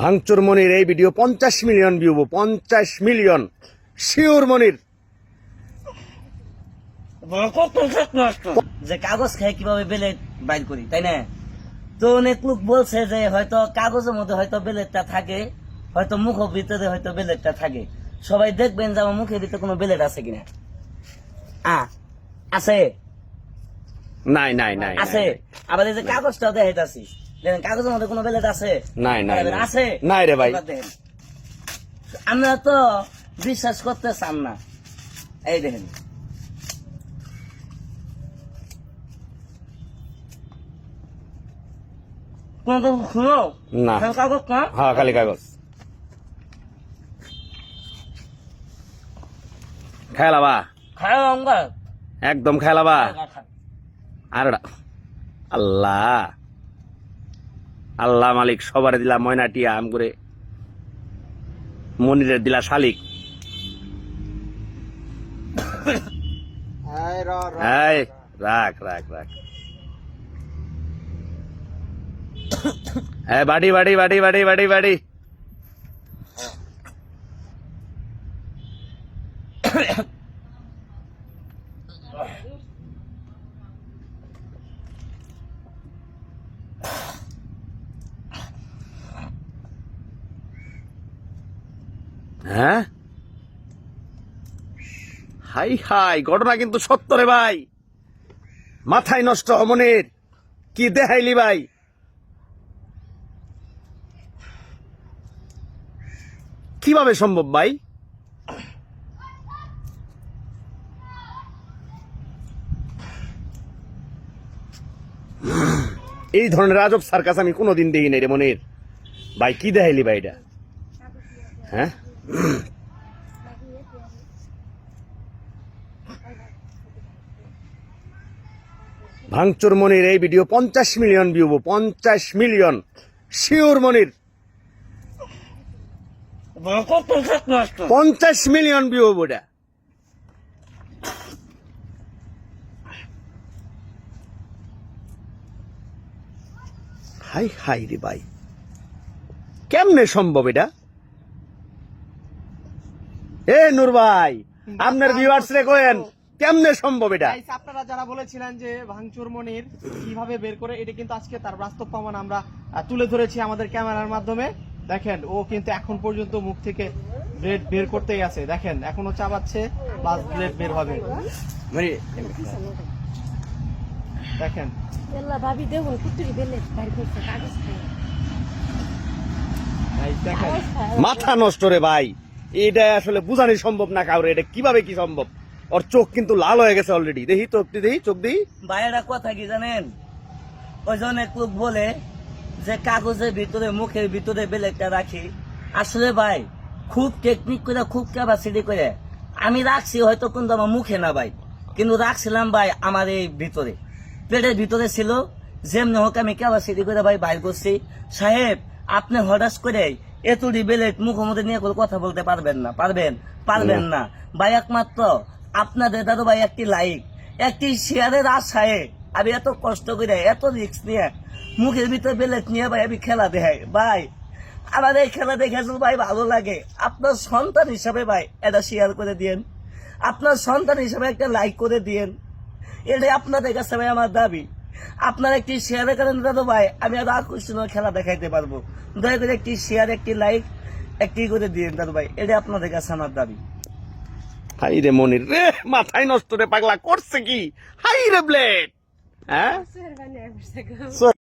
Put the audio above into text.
ভাঙচুর মনির এই video 50 million view, 50 million sure Monir. যে কাগজ খাই কিভাবে বেলেট বাইর করি, তাই না? তো অনেক লোক বলছে যে হয়তো কাগজের মধ্যে হয়তো বেলেটটা থাকে, হয়তো মুখের ভিতরে হয়তো বেলেটটা থাকে। সবাই দেখবেন যে আমার মুখের ভিতরে কোনো বেলেট আছে কিনা। আছে? নাই নাই নাই আছে। আবার এই যে কাগজটা দেখাইতাছি, দেখেন কাগজের মধ্যে কোনো বেলেট আছে? নাই নাই আছে? নাই রে ভাই। আমরা তো বিশ্বাস করতে চান না। এই দেখেন, না কাগজ না, হ্যাঁ খালি কাগজ। খেলাবা খাওয়া একদম খেলাবা। আর আল্লাহ আল্লাহ মালিক সবার দিলা ময়নাটিয়া, আম করে মনিরের দিলা শালিক। এই রাখ রাখ রাখ। হ্যাঁ বাড়ি বাড়ি বাড়ি বাড়ি বাড়ি বাড়ি। হ্যাঁ হাই হাই, ঘটনা কিন্তু সত্য রে ভাই। মাথায় নষ্ট মনির, কি দেখাইলি ভাই? কিভাবে সম্ভব ভাই? এই ধরনের আজব সার্কাস আমি কোনোদিন দেখি নাই রে মনির ভাই। কি দেখাইলি ভাই এটা? হ্যাঁ ভাঙচুর মনির এই video 50 million view, 50 million sure Monir. 50 million view ওটা। হাই হাই রে ভাই, কেমনে সম্ভব এটা? এ নূর ভাই, আপনার ভিউয়ার্স রে কইেন কেমনে সম্ভব এটা? আপনারা যারা বলেছিলেন যে ভাঙচুর মনির কিভাবে বের করে, এটা কিন্তু আজকে তার বাস্তব প্রমাণ আমরা তুলে ধরেছি আমাদের ক্যামেরার মাধ্যমে। দেখেন ও কিন্তু এখন পর্যন্ত মুখ থেকে ব্লেড বের করতেই আছে। দেখেন এখনো চাবাচ্ছে, প্লাস ব্লেড বের হবে। দেখেন মাথা নষ্ট রে ভাই, এটা আসলে বুঝানি সম্ভব না কাউরে। এটা কিভাবে কি সম্ভব? ওর চোখ কিন্তু লাল হয়ে গেছে অলরেডি। দেখি চোখ দেখি, চোখ দিই। ভাইয়েরা কথা কি জানেন, ওই জন্য লোক বলে যে কাগজের ভিতরে মুখের ভিতরে বেলেটটা রাখি। আসলে ভাই খুব টেকনিক করে, খুব ক্যাপাসিটি করে আমি রাখছি, হয়তো কিন্তু আমার মুখে না ভাই, কিন্তু রাখছিলাম ভাই আমার এই ভিতরে, পেটের ভিতরে ছিল। যেমনি হোক আমি ক্যাপাসিটি করে ভাই বাইর করছি। সাহেব আপনি হঠাৎ করে এতটি বেলেট মুখের মধ্যে নিয়ে কথা বলতে পারবেন না, পারবেন না ভাই। একমাত্র আপনাদের দাদু ভাই একটি লাইক, একটি শেয়ারের আশায় আমি এত কষ্ট করে, এত রিস্ক নিয়ে মুখের ভিতরে বেলেট নিয়ে ভাই আমি খেলা দেখাই ভাই। আমার এই খেলা দেখে ভাই ভালো লাগে। আপনার সন্তান হিসাবে ভাই এটা শেয়ার করে দিয়েন, আপনার সন্তান হিসাবে একটা লাইক করে দিয়েন। এটাই আপনাদের কাছে ভাই আমার দাবি। আপনার একটি শেয়ারের কারণে দাদু ভাই আমি আরো আকর্ষণীয় খেলা দেখাইতে পারবো। দয়া করে একটি শেয়ার, একটি লাইক, একটি করে দিয়েন দাদু ভাই, এটাই আপনাদের কাছে আমার দাবি। হাই রে মনির রে, মাথায় নষ্ট রে, পাগলা করছে কি? হাই রে ব্লেড। হ্যাঁ